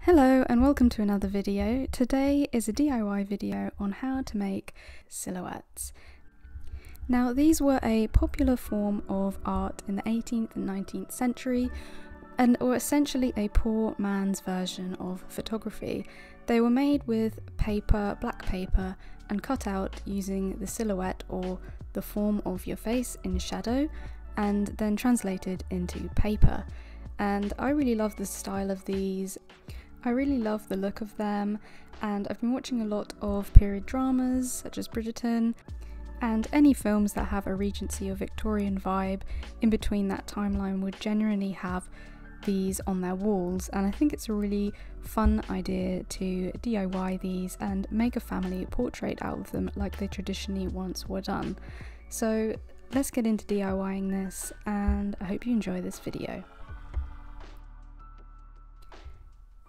Hello and welcome to another video. Today is a DIY video on how to make silhouettes. Now these were a popular form of art in the 18th and 19th century and were essentially a poor man's version of photography. They were made with paper, black paper, and cut out using the silhouette or the form of your face in shadow and then translated into paper. And I really love the style of these. I really love the look of them, and I've been watching a lot of period dramas such as Bridgerton and any films that have a Regency or Victorian vibe in between that timeline would generally have these on their walls, and I think it's a really fun idea to DIY these and make a family portrait out of them like they traditionally once were done. So let's get into DIYing this, and I hope you enjoy this video.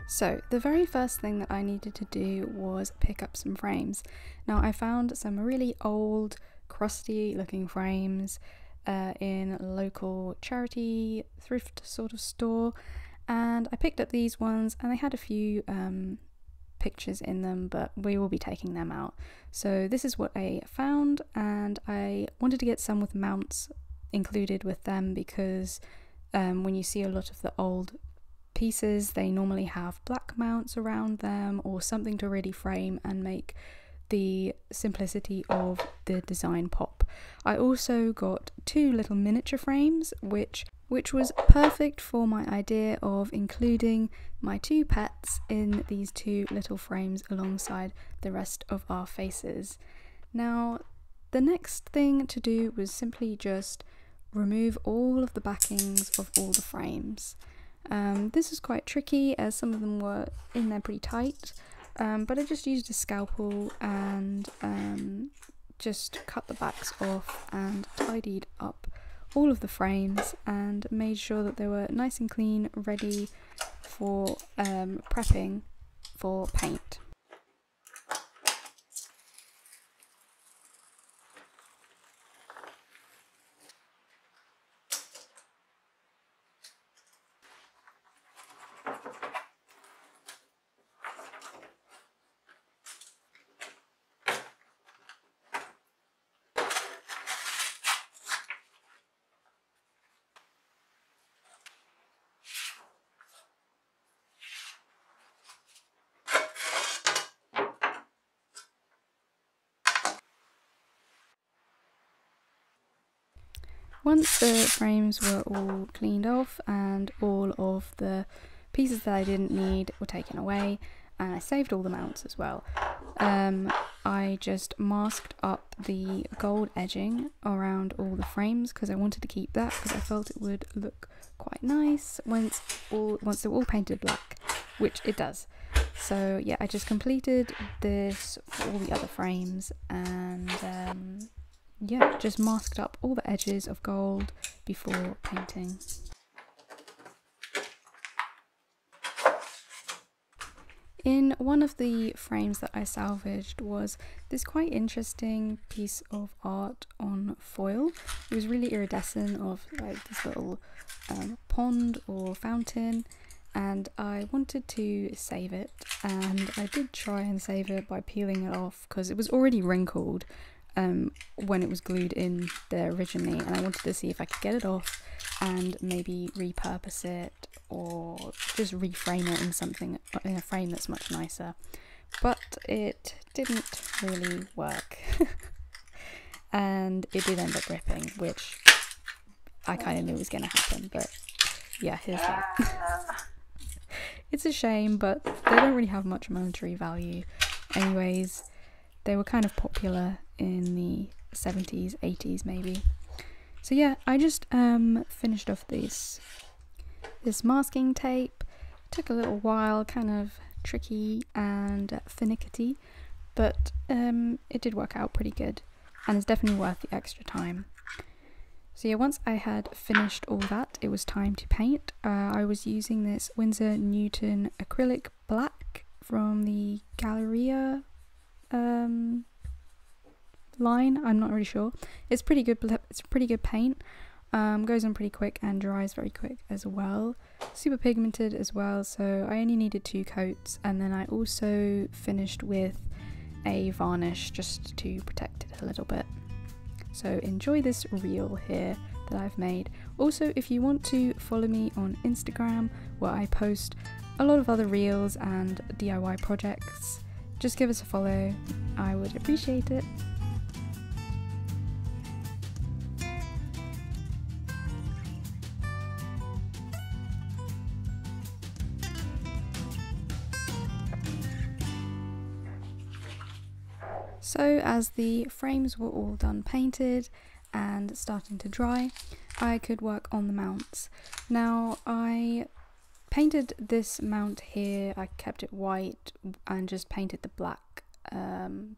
So the very first thing that I needed to do was pick up some frames. Now I found some really old, crusty looking frames in a local charity thrift sort of store, and I picked up these ones and they had a few pictures in them, but we will be taking them out. So this is what I found, and I wanted to get some with mounts included with them because when you see a lot of the old pieces, they normally have black mounts around them or something to really frame and make the simplicity of the design pop. I also got two little miniature frames which was perfect for my idea of including my two pets in these two little frames alongside the rest of our faces. Now the next thing to do was simply just remove all of the backings of all the frames. This is quite tricky as some of them were in there pretty tight, but I just used a scalpel and just cut the backs off and tidied up all of the frames and made sure that they were nice and clean, ready for prepping for paint. Once the frames were all cleaned off and all of the pieces that I didn't need were taken away, and I saved all the mounts as well, I just masked up the gold edging around all the frames because I wanted to keep that because I felt it would look quite nice once they were all painted black, which it does. So yeah, I just completed this for all the other frames and yeah, just masked up all the edges of gold before painting. In one of the frames that I salvaged was this quite interesting piece of art on foil. It was really iridescent of like this little pond or fountain, and I wanted to save it, and I did try and save it by peeling it off because it was already wrinkled when it was glued in there originally, and I wanted to see if I could get it off and maybe repurpose it or just reframe it in something, in a frame that's much nicer, but it didn't really work. And it did end up ripping, which I kind of knew was going to happen, but yeah, here's that. It's a shame, but they don't really have much monetary value anyways. They were kind of popular in the 70s, 80s maybe. So yeah, I just finished off this masking tape. It took a little while, kind of tricky and finicky, but it did work out pretty good, and it's definitely worth the extra time. So yeah, once I had finished all that, it was time to paint. I was using this Winsor Newton acrylic black from the Galleria line. I'm not really sure. It's pretty good. It's pretty good paint. Goes on pretty quick and dries very quick as well. Super pigmented as well, so I only needed 2 coats, and then I also finished with a varnish just to protect it a little bit. So enjoy this reel here that I've made. Also, if you want to follow me on Instagram, where I post a lot of other reels and DIY projects, just give us a follow. I would appreciate it. So as the frames were all done painted and starting to dry, I could work on the mounts. Now I painted this mount here, I kept it white and just painted the black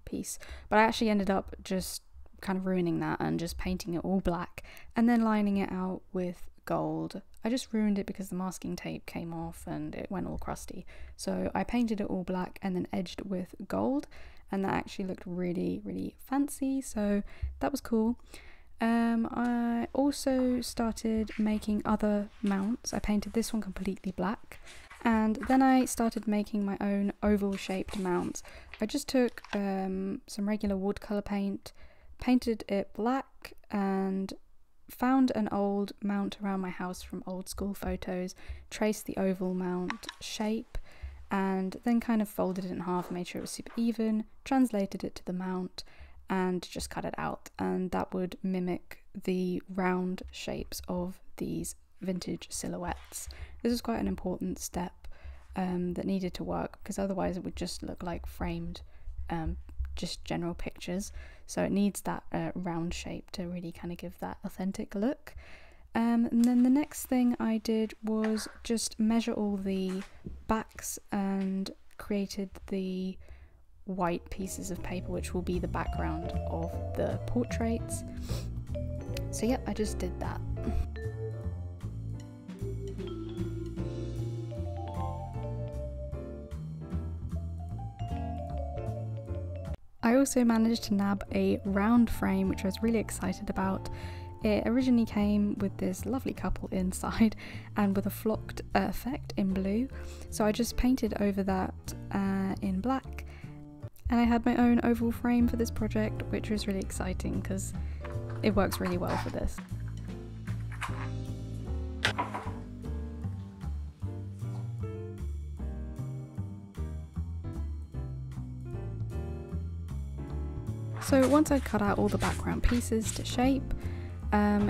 piece, but I actually ended up just kind of ruining that and just painting it all black and then lining it out with gold. I just ruined it because the masking tape came off and it went all crusty. So I painted it all black and then edged with gold, and that actually looked really fancy, so that was cool. I also started making other mounts. I painted this one completely black, and then I started making my own oval shaped mounts. I just took some regular watercolor paint, painted it black, and found an old mount around my house from old school photos, traced the oval mount shape, and then kind of folded it in half, made sure it was super even, translated it to the mount, and just cut it out, and that would mimic the round shapes of these vintage silhouettes. This was quite an important step that needed to work, because otherwise it would just look like framed just general pictures, so it needs that round shape to really kind of give that authentic look. And then the next thing I did was just measure all the backs and created the white pieces of paper which will be the background of the portraits. So yeah, I just did that. I also managed to nab a round frame, which I was really excited about. It originally came with this lovely couple inside and with a flocked effect in blue, so I just painted over that in black, and I had my own oval frame for this project, which was really exciting because it works really well for this. So once I'd cut out all the background pieces to shape,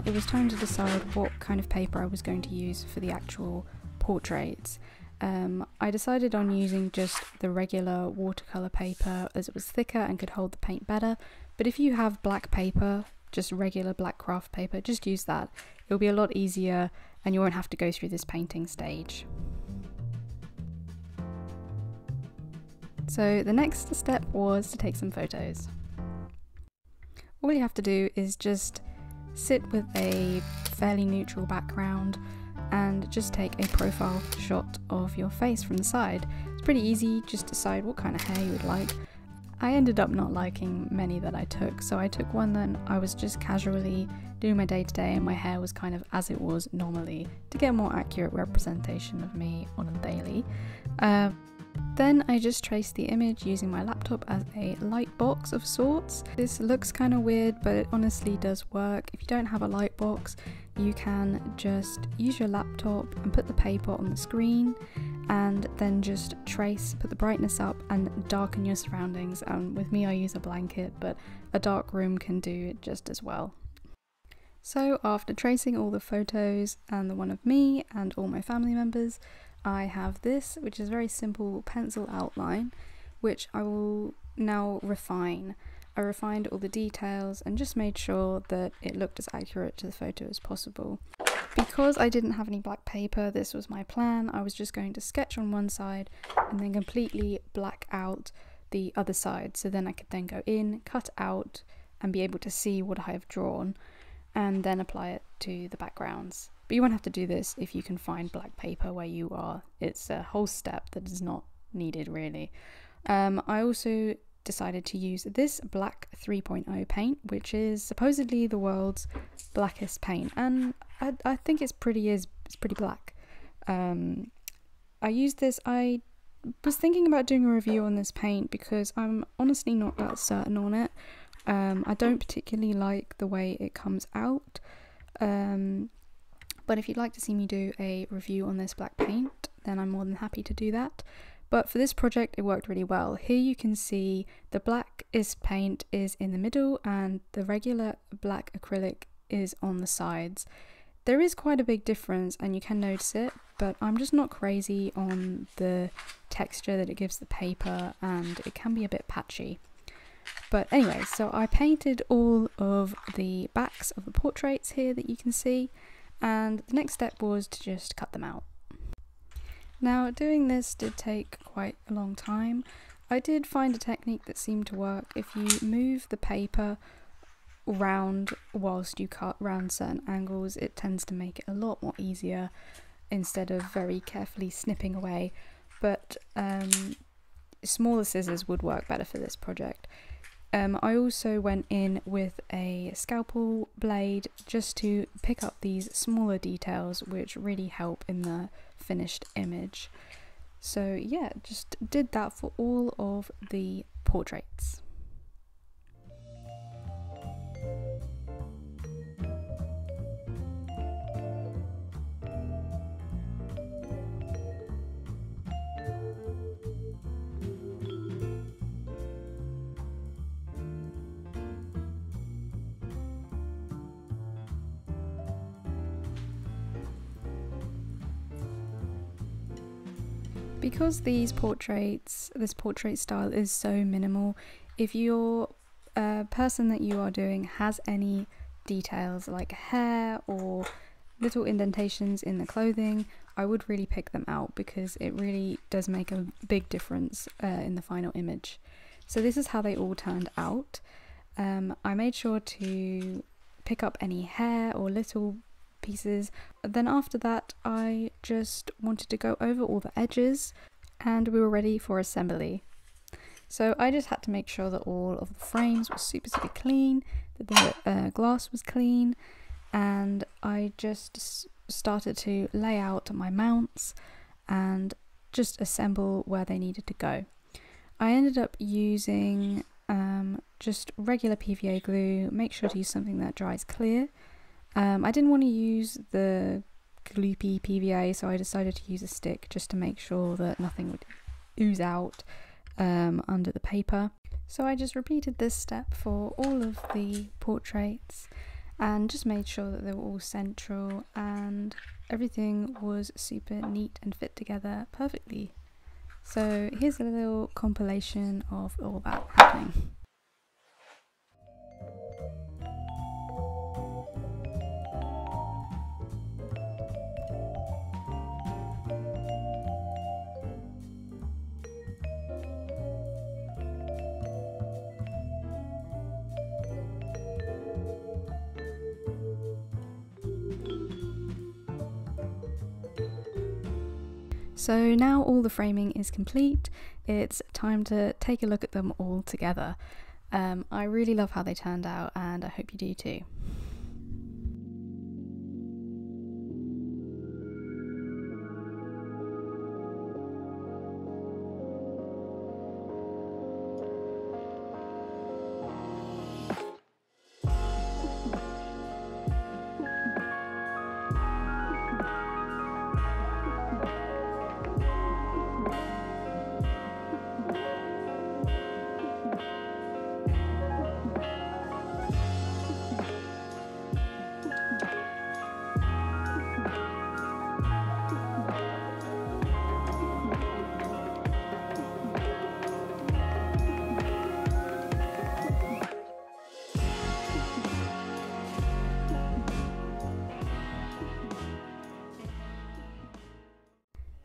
it was time to decide what kind of paper I was going to use for the actual portraits. I decided on using just the regular watercolour paper as it was thicker and could hold the paint better, but if you have black paper, just regular black craft paper, just use that. It'll be a lot easier and you won't have to go through this painting stage. So the next step was to take some photos. All you have to do is just sit with a fairly neutral background and just take a profile shot of your face from the side. It's pretty easy, just decide what kind of hair you would like. I ended up not liking many that I took, so I took one that I was just casually doing my day-to-day and my hair was kind of as it was normally to get a more accurate representation of me on a daily. Then I just traced the image using my laptop as a light box of sorts. This looks kind of weird, but it honestly does work. If you don't have a light box, you can just use your laptop and put the paper on the screen and then just trace, put the brightness up and darken your surroundings. With me I use a blanket, but a dark room can do it just as well. So after tracing all the photos and the one of me and all my family members, I have this, which is a very simple pencil outline, which I will now refine. I refined all the details and just made sure that it looked as accurate to the photo as possible. Because I didn't have any black paper, this was my plan. I was just going to sketch on one side and then completely black out the other side, so then I could then go in, cut out and be able to see what I have drawn and then apply it to the backgrounds. But you won't have to do this if you can find black paper where you are. It's a whole step that is not needed really. I also decided to use this black 3.0 paint, which is supposedly the world's blackest paint, and I think it's pretty black. I used this. I was thinking about doing a review on this paint because I'm honestly not that certain on it. I don't particularly like the way it comes out, but if you'd like to see me do a review on this black paint, then I'm more than happy to do that. But for this project, it worked really well. Here you can see the blackest paint is in the middle and the regular black acrylic is on the sides. There is quite a big difference and you can notice it, but I'm just not crazy on the texture that it gives the paper, and it can be a bit patchy. But anyway, so I painted all of the backs of the portraits here that you can see, and the next step was to just cut them out. Now, doing this did take quite a long time. I did find a technique that seemed to work. If you move the paper round whilst you cut round certain angles, it tends to make it a lot more easier instead of very carefully snipping away. But smaller scissors would work better for this project. I also went in with a scalpel blade just to pick up these smaller details which really help in the finished image. So yeah, just did that for all of the portraits. Because this portrait style is so minimal, if your person that you are doing has any details like hair or little indentations in the clothing, I would really pick them out because it really does make a big difference in the final image. So this is how they all turned out. I made sure to pick up any hair or little pieces. Then after that, I just wanted to go over all the edges and we were ready for assembly. So I just had to make sure that all of the frames were super clean, that the glass was clean, and I just started to lay out my mounts and just assemble where they needed to go. I ended up using just regular PVA glue. Make sure to use something that dries clear. I didn't want to use the gloopy PVA, so I decided to use a stick just to make sure that nothing would ooze out under the paper. So I just repeated this step for all of the portraits and just made sure that they were all central and everything was super neat and fit together perfectly. So here's a little compilation of all that happening. So now all the framing is complete, it's time to take a look at them all together. I really love how they turned out and I hope you do too.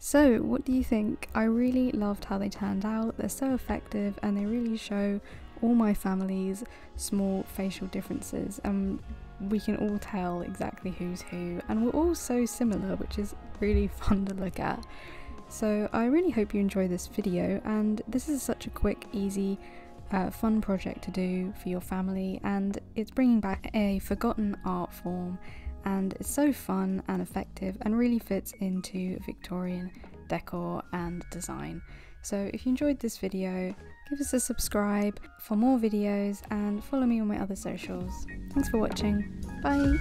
So what do you think? I really loved how they turned out. They're so effective and they really show all my family's small facial differences, and we can all tell exactly who's who, and we're all so similar, which is really fun to look at. So I really hope you enjoy this video, and this is such a quick, easy fun project to do for your family, and it's bringing back a forgotten art form, and it's so fun and effective and really fits into Victorian decor and design. So if you enjoyed this video, give us a subscribe for more videos and follow me on my other socials. Thanks for watching. Bye!